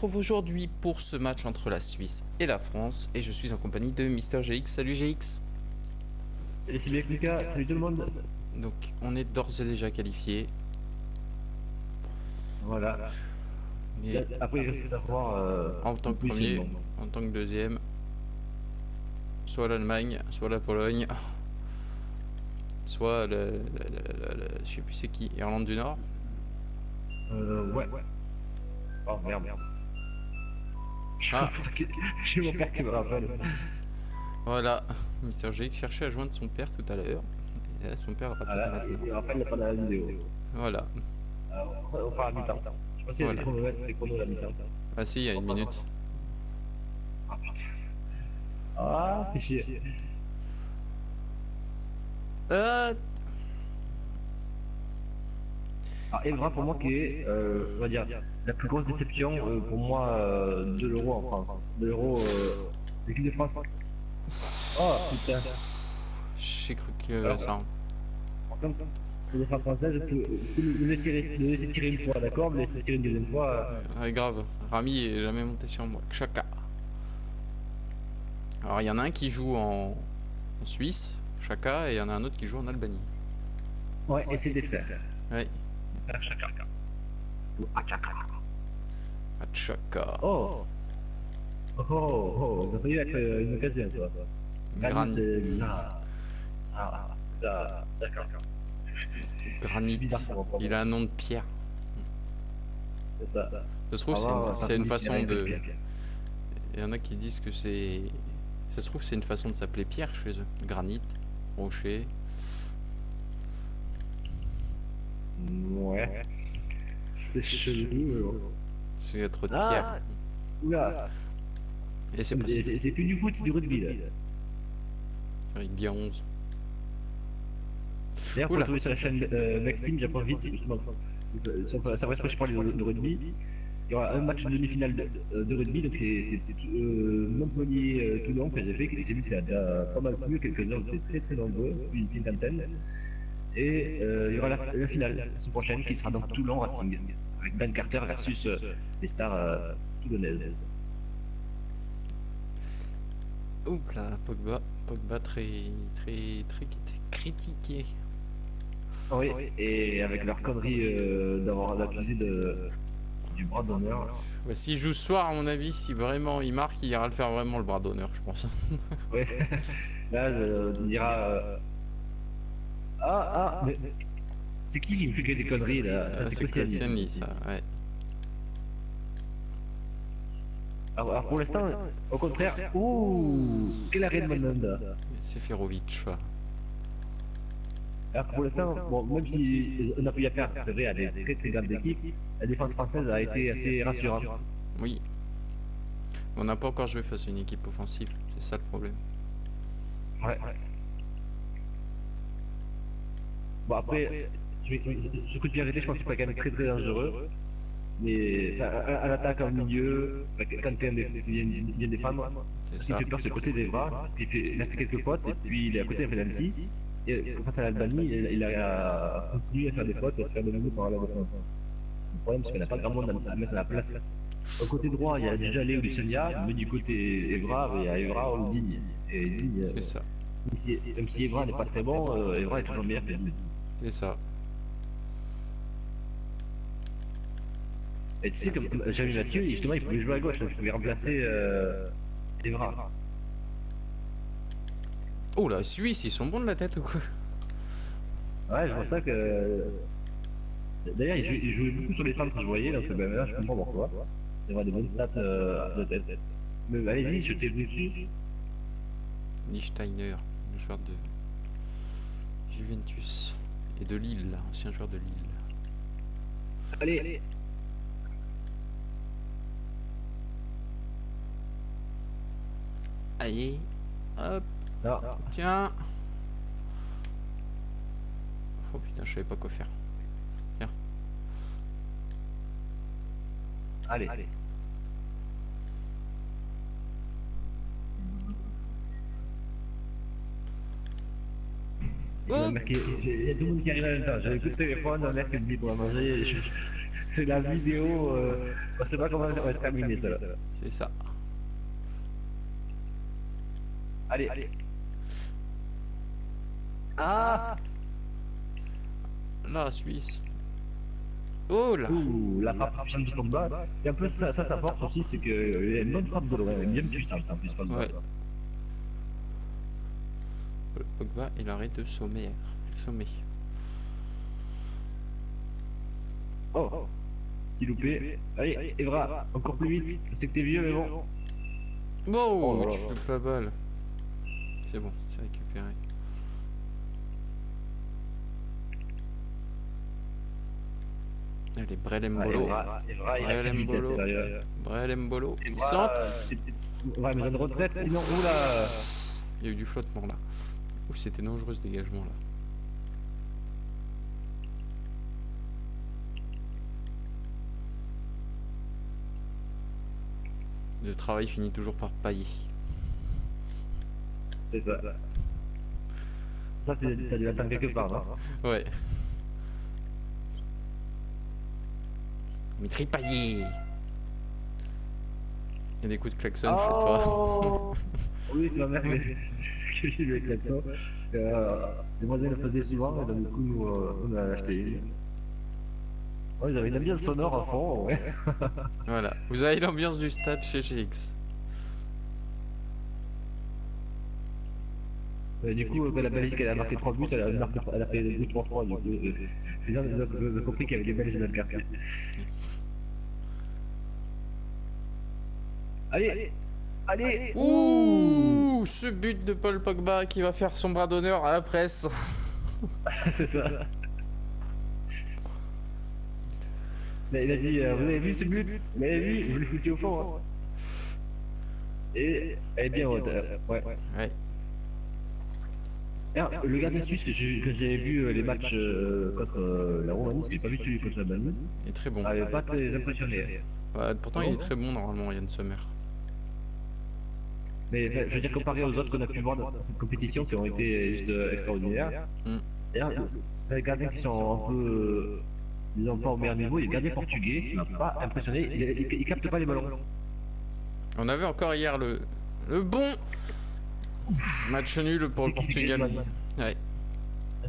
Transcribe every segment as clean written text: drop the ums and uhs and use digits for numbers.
retrouve aujourd'hui pour ce match entre la Suisse et la France et je suis en compagnie de Mister GX. Salut GX. Salut Sylvie Lucas, salut tout le monde. Donc on est d'ores et déjà qualifié. Voilà. Et Après, il reste à savoir en tant que premier, en tant que deuxième, soit l'Allemagne, soit la Pologne, soit je sais plus c'est qui, Irlande du Nord. Ouais. Oh merde. Ah, J'ai mon père qui me rappelle. voilà. Mister GX cherchait à joindre son père tout à l'heure. Et là, son père le rappelle Voilà, maintenant. il me rappelle pas la vidéo. Voilà. On part à mi-temps. Je pensais que les chronomètres, c'était chrono la mi-temps. Ah si, il y a une minute. Ah putain. Ah, fais chier. Alors Evra pour moi qui est, on va dire, la plus grosse déception pour moi de l'Euro en France. De l'Euro, l'équipe de France. Oh putain. J'ai cru que Alors, ça. par contre, pour les femmes françaises, le laisser tirer une fois, d'accord, mais laisser tirer une deuxième fois. Ouais, grave. Rami est jamais monté sur moi. Chaka. Alors il y en a un qui joue en Suisse, Chaka, et il y en a un autre qui joue en Albanie. Ouais, et c'est des frères. Ouais. Chaka. Ou Achaka. À Chaka. Oh. Ça peut y être une occasion, ça. Granit. D'accord. Granit. Il a un nom de pierre. C'est ça. Ça se trouve, c'est une façon de. Il y en a qui disent que c'est. Ça se trouve, c'est une façon de s'appeler pierre chez eux. Granit, rocher. Ouais. C'est chelou. C'est être de pierre. Oula. Et c'est possible. C'est plus du foot, du rugby là. Avec bien 11. D'ailleurs, pour trouver sur la chaîne Next Team, j'apprends vite, justement. Ça reste que je parle de rugby. Il y aura un match de demi-finale de rugby, donc c'est Montpellier-Toulon que j'ai fait. J'ai vu que ça a pas mal plu, quelques-uns étaient très nombreux, une cinquantaine. Et il y aura la finale la semaine prochaine qui sera donc Toulon Racing, avec Ben Carter versus les stars toulonnaises. Oups là, Pogba très critiqué. Oui, et avec leur connerie d'avoir accusé du bras d'honneur. Ouais, s'il joue ce soir, à mon avis, si vraiment il marque, il ira le faire vraiment le bras d'honneur, je pense. Ouais, là, on dira. Mais c'est qui me fait des conneries là? C'est Koscielny, ça, ouais. Alors pour l'instant, au contraire, ouh, quel arrêt de Mandanda. Seferovic. Alors pour l'instant, bon, même si on n'a plus à faire, c'est vrai, elle est très grande équipe, la défense française a été assez rassurante. Oui. On n'a pas encore joué face à une équipe offensive, c'est ça le problème. Ouais. Bon après, ce coup de pied arrêté, je pense que c'est pas quand même très dangereux. Mais à l'attaque en milieu, quand quelqu'un vient défendre, ce qui fait peur c'est le côté des bras, il a fait quelques fautes, et puis il est à côté d'un penalty, et face à l'Albanie, il a continué à faire des fautes et à se faire dominer par la défense. Le problème c'est qu'il n'y a pas grand monde à mettre à la place. Au côté droit, il y a déjà Léo Luciania, mais du côté Evra, il y a Evra ou Digne. Et Digne, c'est ça. Même si Evra n'est pas très bon, Evra est toujours meilleur que Digne. C'est ça. Et tu sais que Jérémy Mathieu, justement, il pouvait jouer à gauche, donc il pouvait remplacer Evra. Oh la Suisse, ils sont bons de la tête ou quoi? Ouais, je vois ça que. D'ailleurs, il jouait beaucoup sur les centres, je voyais, donc ben, là, je comprends pourquoi. Il y aura des bonnes stats de tête. Mais allez-y, jetez-vous dessus. Lichtsteiner, le joueur de Juventus et de Lille, ancien joueur de Lille. Allez. Allez, hop, Non. tiens. Oh putain, je savais pas quoi faire. Tiens. Allez. Il y a tout le monde qui arrive en même temps. J'avais plus de téléphone, un mec qui me dit pour manger. C'est la vidéo. On sait pas comment ça va se terminer ça. C'est ça. Allez. Ah. La Suisse. Oh là. Ouh, la frappe puissante du Pogba. C'est un peu ça sa force aussi, c'est qu'il y a une bonne frappe de loin, bien puissante en plus. Ouais. Le Pogba et l'arrêt de sommet. Oh, petit loupé. Allez, Evra, encore plus vite. Je sais que t'es vieux, mais bon. Wow, tu loupes la balle. C'est bon, c'est récupéré. Allez, Brelembolo. Brelembolo. Il centre. Ouais, mais dans une retraite, sinon, oula. Il y a eu du flottement là. Ouh, c'était dangereux ce dégagement là. Le travail finit toujours par pailler. C'est ça. Ça, t'as dû l'attendre quelque part, non? Ouais. Mais tripaillé. Il y a des coups de klaxon chez toi. Oui, c'est ma mère qui lui a klaxon. Les voisins le faisaient souvent, et donc du coup, nous, on a acheté une. Oh, ils avaient une ambiance sonore à fond, ouais. Voilà, vous avez l'ambiance du stade chez GX. Du coup, quand la Belgique elle a marqué 3 buts, elle a fait 2-3-3. Du coup, les gens ont compris qu'il y avait des Belges dans le quartier. Allez. Ouh, ce but de Paul Pogba qui va faire son bras d'honneur à la presse. C'est ça. Mais il a dit, vous avez vu ce but? Vous l'avez vu? Vous le foutez au fond, hein. Et elle est bien haute, ouais. Alors, le gardien suisse, que j'avais vu les matchs contre la Roumanie, parce que j'ai pas vu celui contre la Balmanie. Il est très bon. Il pas très impressionné. Ouais, pourtant, il est très bon normalement, Yann Sommer. Mais je veux dire, comparé aux autres qu'on a pu voir dans cette compétition, qui ont été juste extraordinaires. D'ailleurs, les gardiens qui sont un peu, disons pas au meilleur niveau, il y a le gardien portugais qui m'a pas impressionné, il capte pas les ballons. On avait encore hier le bon match nul pour le Portugal. Ouais.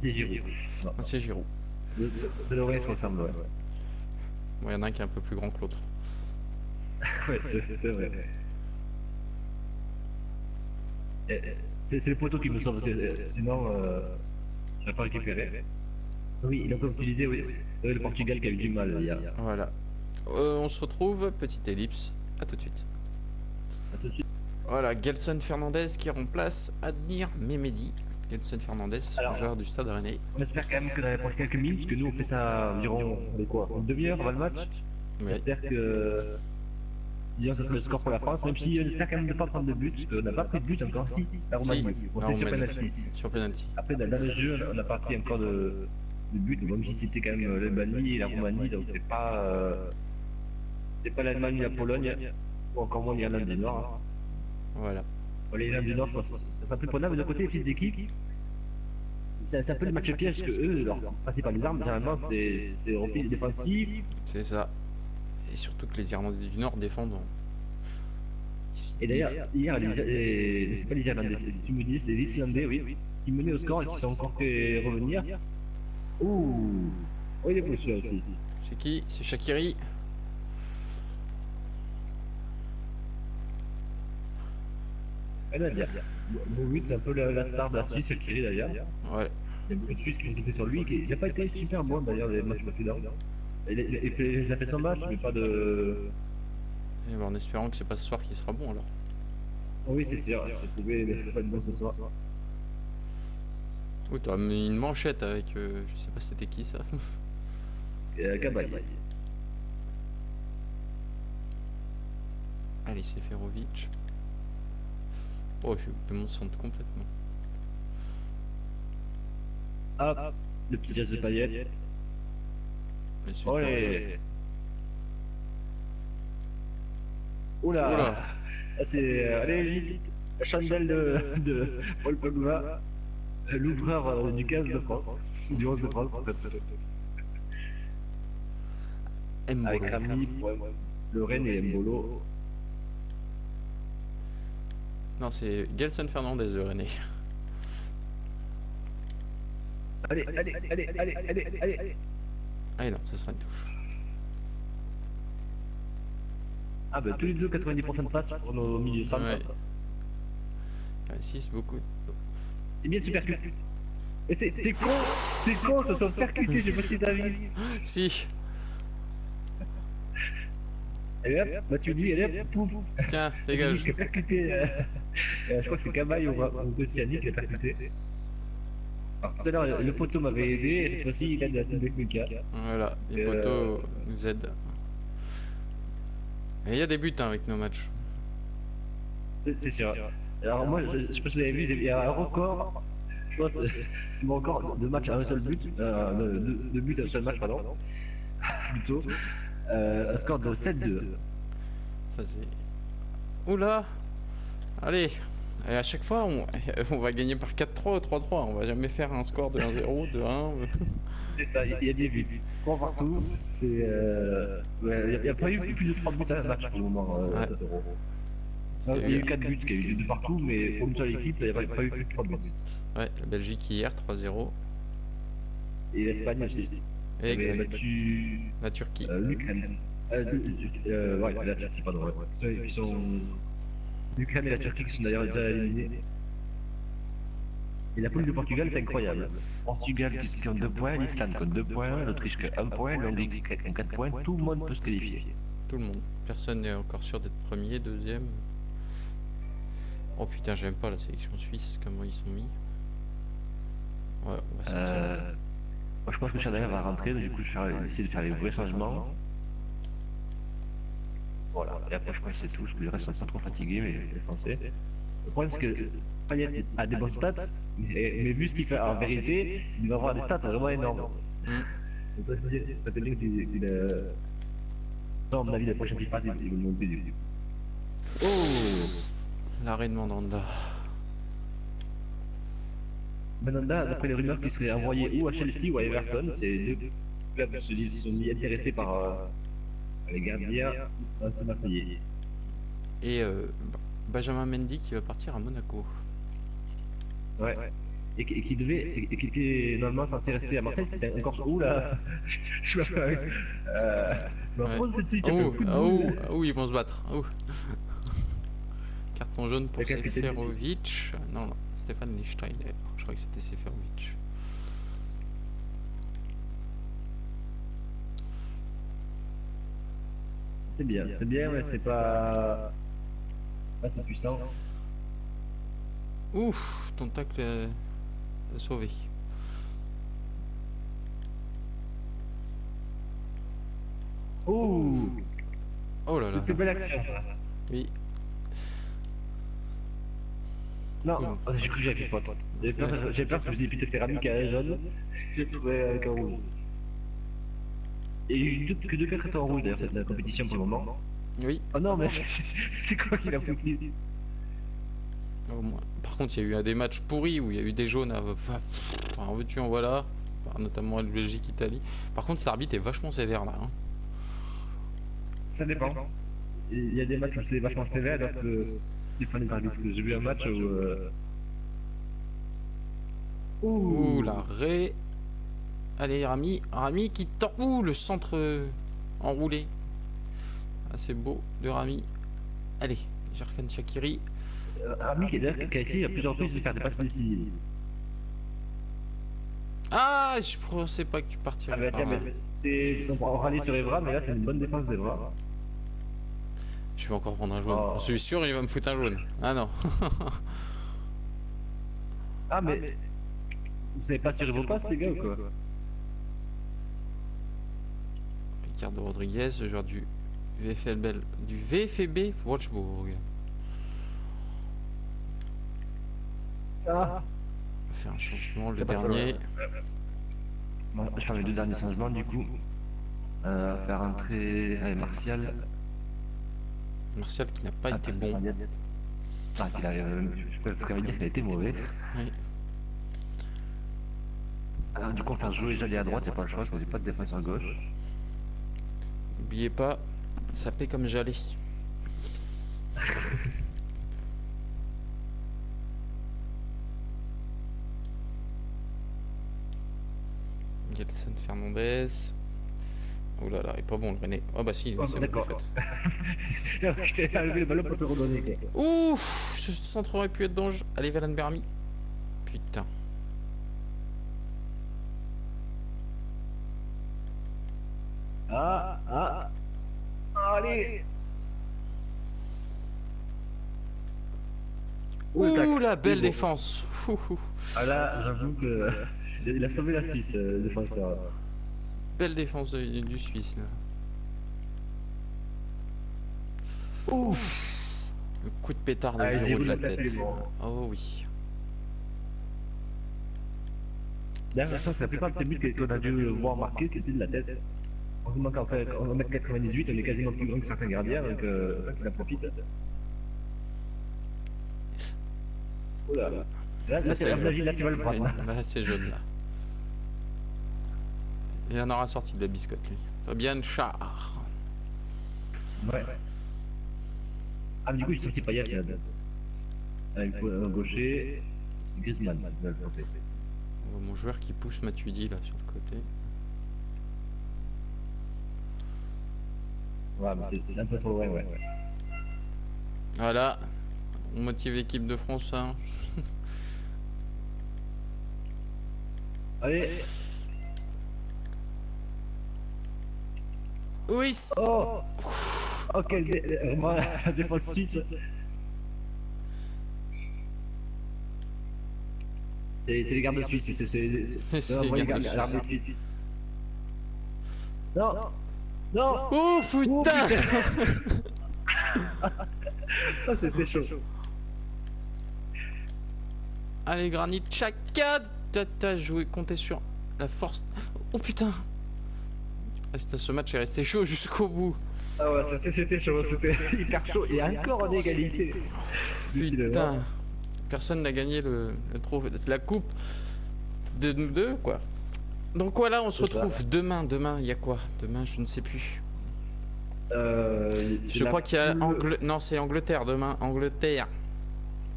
C'est Giroud. C'est Giroud. De l'oreille se ressemble, ouais. Bon, il y en a un qui est un peu plus grand que l'autre. Ouais, c'est vrai. C'est le poteau qui me sauve, sinon je n'ai pas récupéré. Oui, donc comme tu disais, oui, le Portugal qui a eu du mal hier. Voilà. On se retrouve, petite ellipse. À tout de suite. Voilà, Gelson Fernandez qui remplace Admir Mehmedi. Gelson Fernandez, joueur du Stade Rennais. On espère quand même que dans les prochaines quelques minutes, parce que nous on fait ça environ une demi-heure avant le match. Ouais. J'espère que disons que ça sera le score pour la France, même si on espère quand même ne pas prendre de but, parce qu'on n'a pas pris de but encore. Si, la Roumanie. On s'est sur penalty. Sur penalty. Après, dans le jeu, on n'a pas pris encore de but, même si c'était quand même l'Albanie et la Roumanie, donc c'est pas l'Allemagne ni la Pologne, ou encore moins l'Irlande du Nord. Voilà. Bon, l'Irlande du Nord, ça sera plus prenable. De côté, les petites équipes, c'est un peu le match piège, parce que eux, leur principale arme, généralement, c'est repli défensif. C'est ça. Et surtout que les Irlandais du Nord défendent. Et d'ailleurs, hier, c'est pas les Irlandais, tu me dis, c'est les Islandais, oui, qui menaient au score et qui sont encore fait revenir. Ouh, oh, il est beau celui-là aussi. C'est qui? C'est Shaqiri. Oui, c'est un peu la star de la Suisse, Shaqiri d'ailleurs. Ouais. Il y a beaucoup de Suisses qui ont été sur lui, il n'a pas été super bon d'ailleurs les matchs précédents. Il a fait son match, mais pas de. Et ben, en espérant que c'est pas ce soir qui sera bon alors. Oui, c'est sûr, j'ai trouvé pas de bon ce soir. Oui, t'as mis une manchette avec. Je sais pas c'était qui ça. Cabaye. Allez, Seferovic. Oh, j'ai coupé mon centre complètement. Hop, le petit geste de Payet. Olé. Oula. Allez, vite. La chandelle de Paul Pogba, l'ouvreur du 15 de France, du 11 de France. avec Mbolo. Rami, Le Ren et Mbolo. Non, c'est Gelson Fernandez de René. Allez, allez, allez, allez, allez, allez. Allez, non, ça sera une touche. Ah bah tous les deux 90% de passe pour nos milieux centres. Ouais. 6 beaucoup. C'est bien de se percuter. Et c'est con, ça se percuter, je sais pas si t'as vu. Si. Allez hop, bah tu dis, allez hop, pouf. Tiens, dégage. Percuté. Je crois que c'est Kamaï ou Oceanic qui a percuté. Alors tout à l'heure, le poteau m'avait aidé, et cette fois-ci il aide la Sindekmeka. Voilà, les poteaux nous aident. Et il y a des buts hein, avec nos matchs. C'est sûr. Alors moi, je sais pas si vous avez vu, il y a un record. Je pense c'est mon record de match à un seul but. De but à un seul match, pardon. Plutôt. Un score de 7-2. Ça c'est... Oula. Allez. Et à chaque fois, on va gagner par 4-3 ou 3-3. On va jamais faire un score de 1-0, de 1. C'est ça, il y a des buts. 3 partout. C'est. Il n'y a pas eu plus de 3 buts à un match pour le moment. Ouais. Il y a eu 4 buts, il y a eu 2 partout, mais pour une seule équipe, il n'y a pas eu plus de 3 buts. Ouais, la Belgique hier, 3-0. Et l'Espagne aussi. Et avait battu la Turquie. l'Ukraine. Ouais, la Turquie, pardon. Ouais. Ils sont. L'Ukraine et la Turquie qui sont d'ailleurs déjà éliminés. Et la poule du Portugal, c'est incroyable. Portugal qui ont 2 points, l'Islande qui ont 2 points, l'Autriche qui a 1 point, l'Hongrie qui a 4 points. Tout le monde peut se qualifier. Tout le monde. Personne n'est encore sûr d'être premier, deuxième. Oh putain, j'aime pas la sélection suisse, comment ils sont mis. Ouais, on va sortir. Moi je pense que Chadaya va rentrer, donc du coup je vais essayer de faire les vrais changements. Voilà, et après je pense que c'est tout, parce que les restes sont pas trop fatigués, mais les Français. Le problème c'est que Payet a des bonnes stats, mais vu ce qu'il fait en vérité, il va avoir des stats vraiment énormes. Ça fait bien qu'il a... à mon avis, la prochaine FIFA, il va monter du coup. Oh, L'arrêt de Mandanda. Mandanda, d'après les rumeurs, qui serait envoyé ou à Chelsea ou à Everton, c'est deux clubs qui se sont mis intéressés par les gardiens c'est Marseillais. Et Benjamin Mendy qui va partir à Monaco. Ouais. Et qui était normalement censé rester à Marseille, c'était encore où là. Je me rappelle. Oh, ils vont se battre. Oh. Carton jaune pour Seferovic. Non, Stéphane Lichtsteiner. Je crois que c'était Seferovic. C'est bien, mais c'est pas assez puissant. Ouf, ton tacle t'a sauvé. Oh là là. C'était belle action ça. Oui. Non, j'ai cru que j'avais fait faute. J'ai peur que je me suis dit putain c'est Rami qui a un jaune. J'ai trouvé avec un rouge. Et il y a eu que 2 cartons rouges d'ailleurs cette compétition pour le moment. Oui. Oh non mais c'est quoi qu'il a foutu? Au moins. Par contre, il y a eu des matchs pourris où il y a eu des jaunes. En veux-tu, en voilà. Notamment à Belgique-Italie. Par contre, l'arbitre est vachement sévère là. Hein. Ça dépend. Il y a des matchs où c'est vachement sévère, alors que Stéphane est arbitre. J'ai vu un match où. Ouh, l'arrêt. Allez, Rami qui tend. Ouh, le centre enroulé. Assez beau de Rami. Allez, Jarkan Shaqiri. Rami qui a essayé à plusieurs reprises de faire des passes décisives. Ah, je pensais pas que tu partirais par là. On râlait sur Evra, mais là c'est une bonne défense d'Evra. Je vais encore prendre un jaune. Je suis sûr il va me foutre un jaune. Ah non. Ah mais... Vous savez pas tirer vos passes les gars ou quoi? Ricardo Rodriguez, joueur du VfB Wolfsburg. Ah. On va faire un changement, le dernier. Bon, je fais mes 2 derniers changements du coup. Faire entrer Martial. Martial qui n'a pas été bon. Ah, je peux dire qu'il a été mauvais. Oui. Alors, du coup, on va faire jouer Jalé à droite, il n'y a pas le choix parce qu'on n'a pas de défense à gauche. N'oubliez pas, ça paie comme j'allais. Gelson Fernandez. Oh là là, il est pas bon le René. Oh bah si, c'est bon en fait. Je t'ai levé le ballon pour te redonner. Ouf, ce centre aurait pu être dangereux. Allez, Valan Bermi. Putain. Allez. Ouh, la belle défense. Ah là, j'avoue que il a sauvé la Suisse, le défenseur. Belle défense du Suisse là. Ouf. Le coup de pétard de Giroud de la tête. Oh oui. D'ailleurs, ça, c'est la plupart de ces buts qu'on a dû voir marquer, c'était de la tête. On se manque en fait, on met 98, on est quasiment plus grand que certains gardiens, donc il en profite. Oh là là. Là, c'est là, tu vas le prendre. Là, c'est jaune là. Il en aura sorti de la biscotte lui. Fabian Schär. Ouais. Ah, mais du coup, j'ai sorti Payet là. Il faut un gaucher. C'est Griezmann, on voit mon joueur qui pousse Matuidi là sur le côté. Ouais, mais c'est un peu trop loin, ouais. Voilà. On motive l'équipe de France. Hein. Allez. Oui. Oh. Oh, vraiment la défense suisse. C'est les gardes suisses, c'est les gardes suisses. Non. Non. Oh putain. Ça c'était chaud. Allez Granit Xhaka, t'as joué, compté sur la force. Oh putain. Ah, putain, ce match est resté chaud jusqu'au bout. Ah ouais, c'était chaud, c'était hyper chaud et encore en égalité. Putain. Personne n'a gagné le trophée, c'est la coupe de nous deux quoi. Donc voilà, on se retrouve demain. Demain, il y a quoi? Demain, je ne sais plus. Je crois qu'il y a non, c'est Angleterre demain. Angleterre.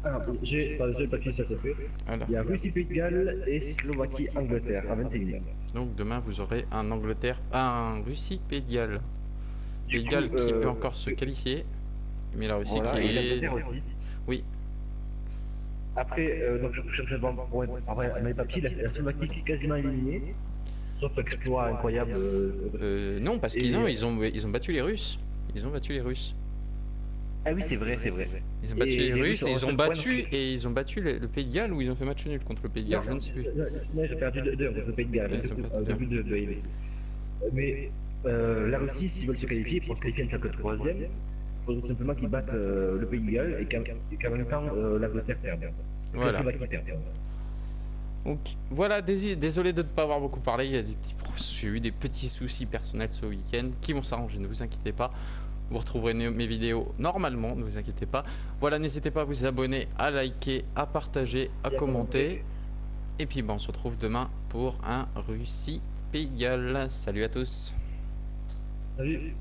Ah, j'ai pas le papier, ça se fait. Voilà. Il y a Russie, Pays de Galles et Slovaquie, Angleterre à 21h. Donc demain, vous aurez un Angleterre, un Russie, Pays de Galles. Pays de Galles qui peut encore se qualifier, mais la Russie qui est. Aussi. Oui. Après, donc je après mes papiers, la Slovaquie qui est quasiment éliminée, sauf exploit incroyable. Non, parce qu'ils ils ont battu les Russes. Ils ont battu les Russes. Ah oui, c'est vrai, c'est vrai. Ils ont battu les Russes et ils ont battu le Pays de Galles ou ils ont fait match nul contre le Pays de Galles, je ne sais plus. Non, ils ont perdu 2 contre le Pays de Galles. Mais la Russie, s'ils veulent se qualifier, pour se qualifier en tant que 3e, il faudrait simplement qu'ils battent le Pays de Galles et qu'en même temps l'Angleterre perde. Voilà. Donc voilà, désolé de ne pas avoir beaucoup parlé, j'ai eu des petits soucis personnels ce week-end qui vont s'arranger, ne vous inquiétez pas. Vous retrouverez mes vidéos normalement, ne vous inquiétez pas. Voilà, n'hésitez pas à vous abonner, à liker, à partager, à commenter. Et puis on se retrouve demain pour un Russie-Pays de Galles. Salut à tous. Salut.